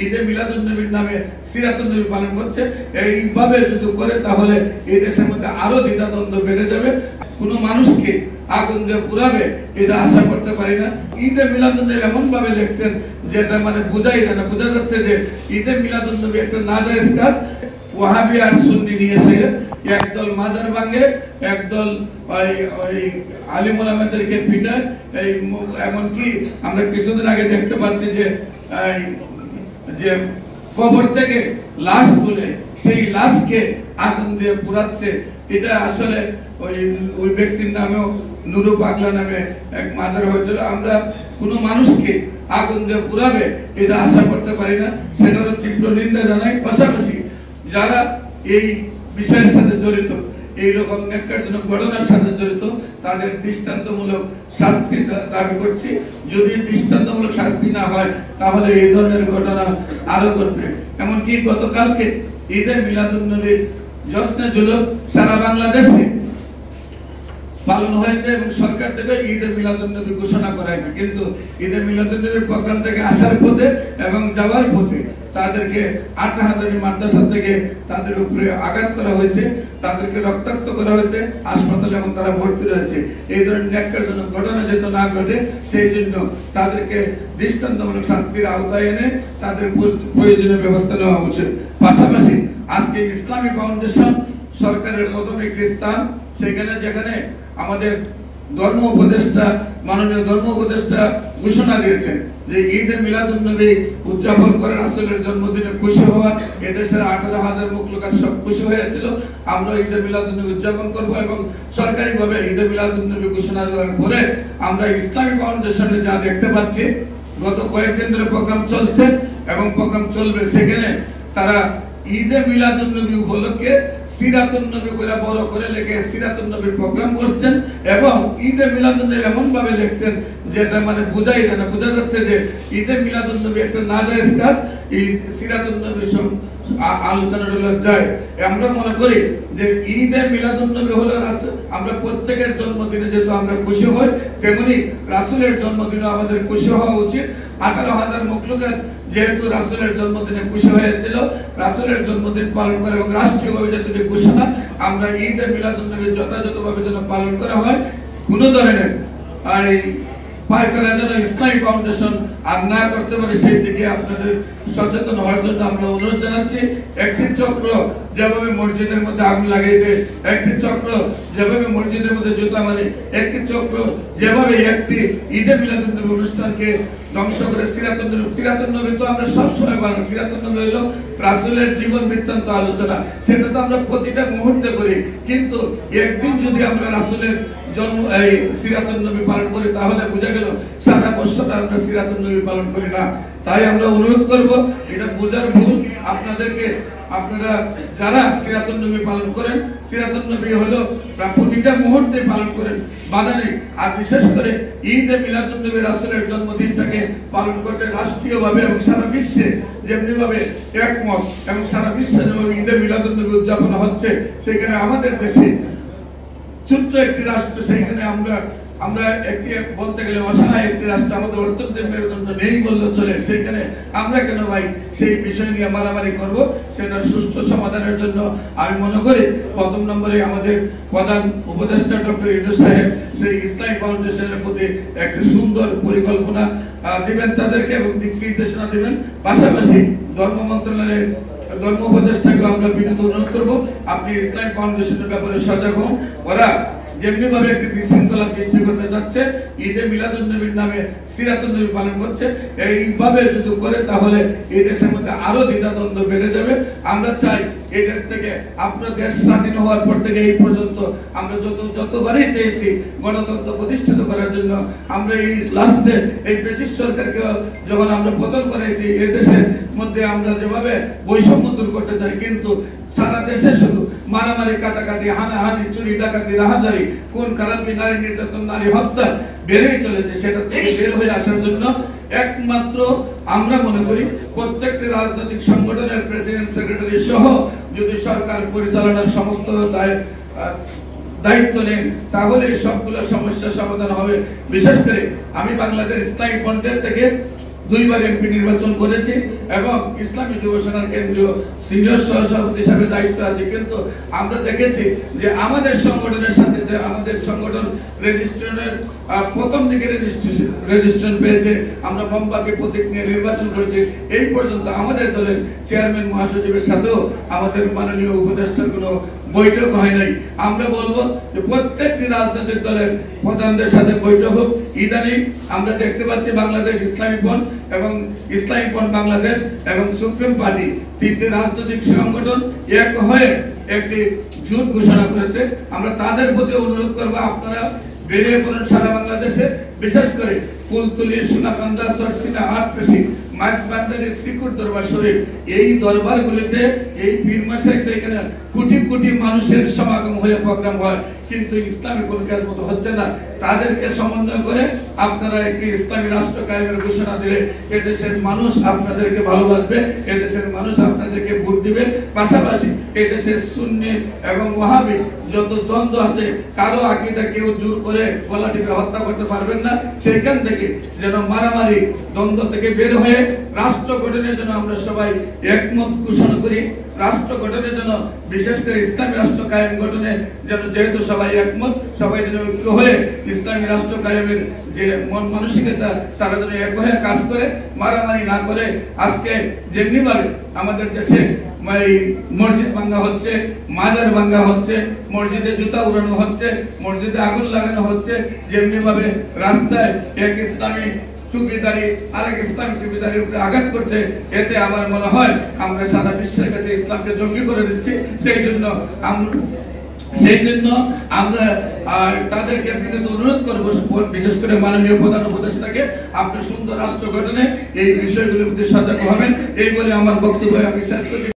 ঈদে মিলাদুন্নবীর নামে সিরাতুন্নবী পালন করছে। এইভাবে যদি করে তাহলে এই দেশের মধ্যে আরো দ্বিধাদ্বন্দ্ব বেড়ে যাবে। কোনো মানুষকে আগুন দিয়ে পুরাবে এটা আশা করতে পারি না। ঈদে মিলাদুন্নবী এমন ভাবে লিখছেন যেটা মানে বোঝাই যায় না। বোঝা যাচ্ছে যে ঈদে মিলাদুন্নবী একটা নাজায়েজ কাজ। ওয়াহাবি আর সুন্নি নিয়ে এসে একদল মাজার ভাঙে, একদল ওই আলিম ওলামাদেরকে পিটায়। এমনকি আমরা কিছুদিন আগে দেখতে পাচ্ছি যে কবর থেকে লাশ তুলে সেই লাশকে আগুন দিয়ে পুড়াচ্ছে। এটা আসলে ওই ব্যক্তির নামেও নুরু পাগলা নামে এক মাজার হয়েছিল। আমরা কোনো মানুষকে আগুন দিয়ে পুড়াবে এটা আশা করতে পারি না, সেটারও তীব্র নিন্দা জানাই। পাশাপাশি যারা এই বিষয়ের সাথে জড়িত, এইরকম ন্যাক্কারজনক ঘটনার সাথে জড়িত, তাদের দৃষ্টান্তমূলক শাস্তি দাবি করছি। যদি দৃষ্টান্তমূলক শাস্তি না হয় তাহলে এই ধরনের ঘটনা আরো ঘটবে। এমনকি গতকালকে ঈদে মিলাদুন্নবীর জশ্নে জুলুস সারা বাংলাদেশে পালন হয়েছে এবং সরকার থেকে ঈদে মিলাদুন্নবী ঘোষণা করা হয়েছে। কিন্তু ঈদে মিলাদুন্নবীর প্রোগ্রাম থেকে আসার পথে এবং যাওয়ার পথে তাদেরকে 8,000 মাদ্রাসা থেকে তাদের উপরে আঘাত করা হয়েছে, তাদেরকে রক্তাক্ত করা হয়েছে হাসপাতালে এবং তারা ভর্তি রয়েছে। এই ধরনের ন্যাক্কারজনক ঘটনা যেন না ঘটে সেই জন্য তাদেরকে দৃষ্টান্তমূলক শাস্তির আওতায় এনে তাদের প্রয়োজনীয় ব্যবস্থা নেওয়া উচিত। পাশাপাশি আজকে ইসলামী ফাউন্ডেশন সরকারের প্রথম একটি স্থান, যেখানে আমাদের ধর্ম উপদেষ্টা মাননীয় ধর্ম উপদেষ্টা ঘোষণা দিয়েছেন যে ঈদে মিলাদুন্নবী উদযাপন করে রাসূলের জন্মদিনে খুশি হওয়া। এদেশের 18,000 মুখলুকার সব খুশি হয়েছিল। আমরা ঈদে মিলাদুন্নবী উদযাপন করব এবং সরকারিভাবে ঈদে মিলাদুন্নবী ঘোষণা করার পরে আমরা ইসলামী ফাউন্ডেশনে যা দেখতে পাচ্ছি, গত কয়েকদিন ধরে প্রোগ্রাম চলছে এবং প্রোগ্রাম চলবে, সেখানে তারা ঈদে মিলাদুন্নবী উপলক্ষে সিরাতুন্নবী করে বড় করে লিখে সিরাতুন্নবী প্রোগ্রাম করছেন এবং ঈদে মিলাদুন্নবী এমন ভাবে লিখছেন যেটা মানে বোঝাই যায় না। বোঝা যাচ্ছে যে ঈদে মিলাদুন্নবী একটা নাজায়েজ কাজ। এই সিরাতুন্নবী আলোচনাটা যায়। আমরা মনে করি যে ঈদে মিলাদুন্নবী হলো আমরা প্রত্যেকের জন্মদিনে যেহেতু আমরা খুশি হই, তেমনি রাসূলের জন্মদিনে আমাদের খুশি হওয়া উচিত। 18,000 মুখলুকাত যেহেতু রাসূলের জন্মদিনে খুশি হয়েছিল, রাসূলের জন্মদিন পালন করে এবং রাষ্ট্রীয়ভাবে যেহেতু ঘোষণা, আমরা ঈদে মিলাদুন্নবী যথাযথভাবে যেন পালন করা হয়। কোনো ধরনের পায়তারা যেন ইসলামী ফাউন্ডেশন আর না করতে পারে সেই দিকে আপনাদের সচেতন হওয়ার জন্য আমরা অনুরোধ জানাচ্ছি। একটি চক্র যেভাবে মসজিদের মধ্যে আগুন লাগাইছে, একটি চক্র যেভাবে মসজিদের মধ্যে জুতা মারে, একটি চক্র যেভাবে একটি ঈদে মিলাদুন্নবী অনুষ্ঠানকে ধ্বংস করে সিরাতুন্নবী তো আমরা সবসময় পালন। সিরাতুন্নবী হলো রাসূলের জীবন বৃত্তান্ত আলোচনা, সেটা তো আমরা প্রতিটা মুহূর্তে করি। কিন্তু একদিন যদি আমরা রাসূলের জন্ম সিরাতুন্নবী পালন করি তাহলে বোঝা গেল সারা বছরটা আমরা সিরাতুন্নবী পালন করি না। তাই আমরা অনুরোধ করব, এটা বোঝার ভুল আপনাদেরকে। আপনারা যারা সিরাতুন্নবী পালন করেন, সিরাতুন্নবী হলো প্রতিটা মুহূর্তে পালন করেন, বাধা নেই। আর বিশেষ করে ঈদে মিলাদুন্নবী রাসূলের জন্মদিনটাকে পালন করতে রাষ্ট্রীয়ভাবে এবং সারা বিশ্বে যেমনি ভাবে একমত এবং সারা বিশ্বে যেভাবে ঈদে মিলাদুন্নবী উদযাপন হচ্ছে, সেখানে আমাদের দেশে ছোট্ট একটি রাষ্ট্র, সেইখানে আমরা একটি বলতে গেলে অসহায় একটি রাষ্ট্র, আমাদের অর্থনৈতিক মেরুদণ্ড নেই বললে চলে, সেখানে আমরা কেন ভাই সেই বিষয় নিয়ে মারামারি করব? সেটা সুষ্ঠু সমাধানের জন্য আমি মনে করি প্রথম নম্বরে আমাদের প্রধান উপদেষ্টা ডক্টর ইউনূস সাহেব সেই ইসলামী ফাউন্ডেশনের প্রতি একটি সুন্দর পরিকল্পনা দিবেন তাদেরকে এবং দিক নির্দেশনা দিবেন। পাশাপাশি ধর্ম মন্ত্রণালয়ের ধর্ম উপদেষ্টাকে আমরা বিনীত অনুরোধ করবো, আপনি ইসলামী ফাউন্ডেশনের ব্যাপারে সজাগ হন। ওরা যেমনি ভাবে একটি বিশৃঙ্খলা সৃষ্টি করতে যাচ্ছে, ঈদে মিলাদুন্নবীর নামে সিরাতুন্নবী পালন করছে, এইভাবে যদি করে তাহলে এই দেশের মধ্যে আরো দ্বিধাদ্বন্দ্ব বেড়ে যাবে। আমরা চাই এই দেশ থেকে, আপনার দেশ স্বাধীন হওয়ার পর থেকে এই পর্যন্ত আমরা যতবারই চেয়েছি গণতন্ত্র প্রতিষ্ঠিত করার জন্য। আমরা এই লাস্টে এই ব্রিটিশ সরকারকে যখন আমরা পতন করেছি, এই দেশের মধ্যে আমরা যেভাবে বৈষম্য দূর করতে চাই, কিন্তু সারা দেশে শুধু মারামারি, কাটাকাটি, হানাহানি, চুরি, ডাকাতি, রাহাজারি, খুন খারাপি, নারী নির্যাতন, নারী হত্যা বেড়েই চলেছে। সেটা থেকে বের হয়ে আসার জন্য একমাত্র আমরা মনে করি প্রত্যেকটি রাজনৈতিক সংগঠনের প্রেসিডেন্ট, সেক্রেটারি সহ যদি সরকার পরিচালনার সমস্ত দায়িত্ব নেন তাহলে সবগুলো সমস্যার সমাধান হবে। বিশেষ করে আমি বাংলাদেশ ইসলামী ফ্রন্টের থেকে দুইবার এমপি নির্বাচন করেছি এবং ইসলামী যুব সেনার কেন্দ্রীয় সিনিয়র সহসভাপতি হিসাবে দায়িত্ব আছে। কিন্তু আমরা দেখেছি যে আমাদের সংগঠনের সাথে যে আমাদের সংগঠন রেজিস্ট্রেশনের প্রথম দিকে রেজিস্ট্রেশন পেয়েছে, আমরা বোম্বাকে প্রতীক নিয়ে নির্বাচন করেছি, এই পর্যন্ত আমাদের দলের চেয়ারম্যান মহাসচিবের সাথেও আমাদের মাননীয় উপদেষ্টার কোনো বৈঠক হয় নাই। আমরা বলবো যে প্রত্যেকটি রাজনৈতিক দলের প্রধানদের সাথে বৈঠক হোক। ইদানিং আমরা দেখতে পাচ্ছি বাংলাদেশ ইসলামী ফ্রন্ট এবং ইসলামী ফ্রন্ট বাংলাদেশ এবং সুপ্রিম পার্টি তিনটি রাজনৈতিক সংগঠন এক হয়ে একটি জোট ঘোষণা করেছে। আমরা তাদের প্রতি অনুরোধ করবো, আপনারা বেরিয়ে পড়ুন সারা বাংলাদেশে, বিশেষ করে ফুলতলি, সোনাকান্দা, সরসিনা, আটপেশি, মাইজবান্ডারি, শ্রীকুট দরবার শরীফ, এই দরবারগুলিতে এই পীর মাসাইতে এখানে কোটি কোটি মানুষের সমাগম হয়ে প্রোগ্রাম হয়, কিন্তু ইসলামী কোনো কাজ মতো হচ্ছে না। তাদেরকে সমন্বয় করে আপনারা একটি ইসলামী রাষ্ট্র কায়েমের ঘোষণা দিলে এদেশের মানুষ আপনাদেরকে ভালোবাসবে, এদেশের মানুষ আপনাদেরকে ভোট দিবে। পাশাপাশি এদেশের সুন্নি এবং ওয়াহাবি যত দ্বন্দ্ব আছে, কারো আকীদা কেউ জোর করে গলা টিপে হত্যা করতে পারবেন না। সেখান থেকে যেন মারামারি দ্বন্দ্ব থেকে বের হয়ে রাষ্ট্র গঠনের জন্য আমরা সবাই একমত পোষণ করি। রাষ্ট্র গঠনের জন্য, বিশেষ করে ইসলামী রাষ্ট্র কায়েম গঠনে যেন যেহেতু সবাই একমত, সবাই যেন ঐক্য হয়ে ইসলামী রাষ্ট্র কায়েমের যে মন মানসিকতা, তারা যেন এক হয়ে কাজ করে, মারামারি না করে। আজকে যেমনি ভাবে আমাদের দেশে মসজিদ ভাঙ্গা হচ্ছে, মাজার ভাঙ্গা হচ্ছে, মসজিদে জুতা উড়ানো হচ্ছে, মসজিদে আগুন লাগানো হচ্ছে, যেমনি ভাবে রাস্তায় এক ইসলামী টুপিদারি আরেক ইসলামী টুপিদারির উপরে আঘাত করছে, এতে আমার মনে হয় আমরা সারা বিশ্বের কাছে ইসলামকে জঙ্গি করে দিচ্ছি। সেই জন্য আমরা তাদেরকে বিনীত অনুরোধ করবো, বিশেষ করে মাননীয় প্রধান উপদেষ্টাকে, আপনি সুন্দর রাষ্ট্র গঠনে এই বিষয়গুলির প্রতি সজাগ হবেন। এই বলে আমার বক্তব্য আমি শেষ করি।